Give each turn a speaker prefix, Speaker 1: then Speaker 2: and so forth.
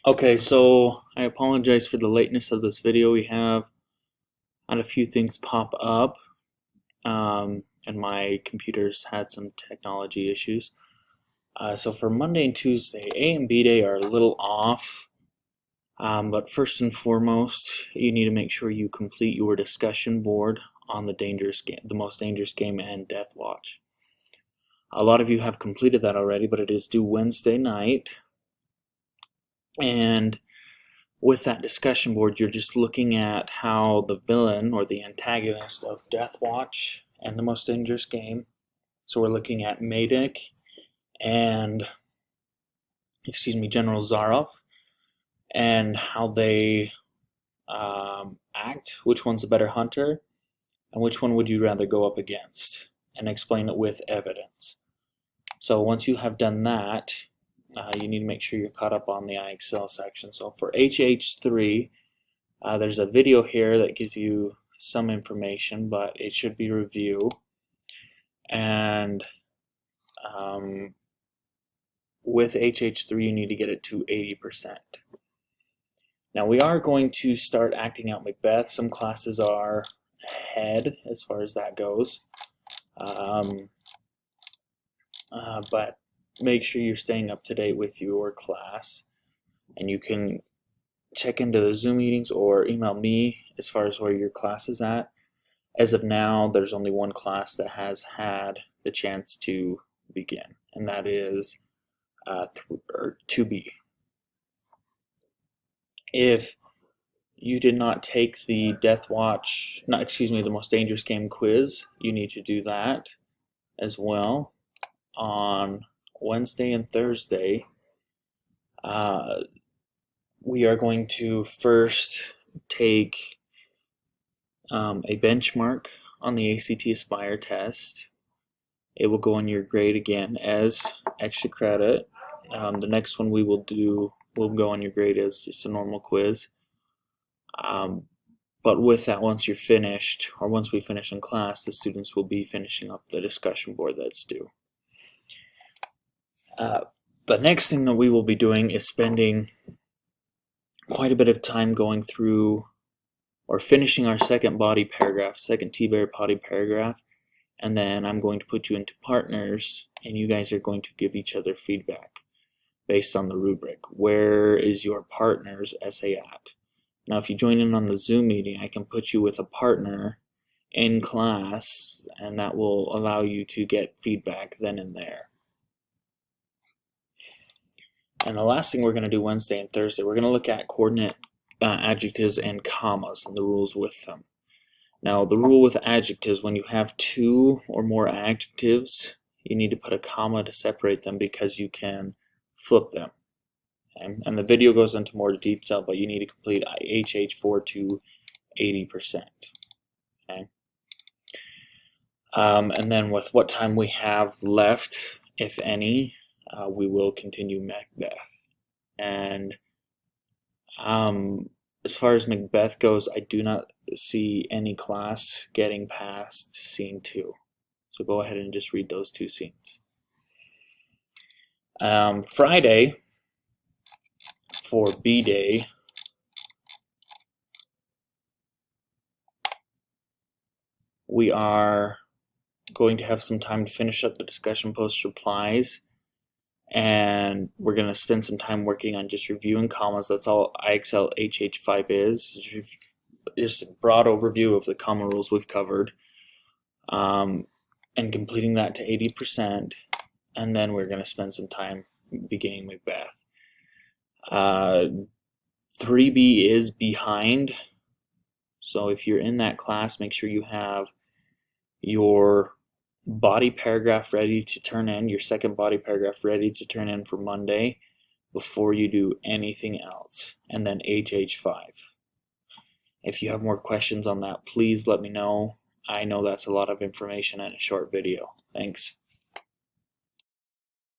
Speaker 1: Okay, so I apologize for the lateness of this video. We have had a few things pop up, and my computer's had some technology issues. So for Monday and Tuesday, A and B day are a little off, but first and foremost, you need to make sure you complete your discussion board on the dangerous game, the most dangerous game, and Death Watch. A lot of you have completed that already, but it is due Wednesday night, and with that discussion board, you're just looking at how the villain or the antagonist of Death Watch and the most dangerous game. So we're looking at Madek and, General Zarov, and how they act. Which one's the better hunter, and which one would you rather go up against? And explain it with evidence. So once you have done that, you need to make sure you're caught up on the IXL section. So for HH3, there's a video here that gives you some information, but it should be review. And with HH3, you need to get it to 80%. Now we are going to start acting out Macbeth. Some classes are ahead as far as that goes. But make sure you're staying up to date with your class, and you can check into the Zoom meetings or email me as far as where your class is at. As of now, there's only one class that has had the chance to begin, and that is 2B. If you did not take the Death Watch, no, excuse me, the Most Dangerous Game quiz, you need to do that as well on Wednesday and Thursday. We are going to first take a benchmark on the ACT Aspire test. It will go on your grade again as extra credit. The next one we will go on your grade as just a normal quiz. But with that, once you're finished, or once we finish in class, the students will be finishing up the discussion board that's due. The next thing that we will be doing is spending quite a bit of time going through or finishing our second T-Bear body paragraph, and then I'm going to put you into partners, and you guys are going to give each other feedback based on the rubric. Where is your partner's essay at? Now, if you join in on the Zoom meeting, I can put you with a partner in class, and that will allow you to get feedback then and there. And the last thing we're going to do Wednesday and Thursday, we're going to look at coordinate adjectives and commas and the rules with them. Now, the rule with adjectives, when you have two or more adjectives, you need to put a comma to separate them because you can flip them. Okay? And the video goes into more detail, but you need to complete HH4 to 80%. Okay? And then with what time we have left, if any, we will continue Macbeth. And as far as Macbeth goes, I do not see any class getting past scene 2. So go ahead and just read those two scenes. Friday, for B day, we are going to have some time to finish up the discussion post replies, and we're going to spend some time working on just reviewing commas. That's all IXL HH5 is. Just a broad overview of the comma rules we've covered, and completing that to 80%, and then we're going to spend some time beginning Macbeth. 3B is behind, so if you're in that class, make sure you have your body paragraph ready to turn in, your second body paragraph ready to turn in for Monday before you do anything else, and then HH5. If you have more questions on that, please let me know. I know that's a lot of information in a short video. Thanks.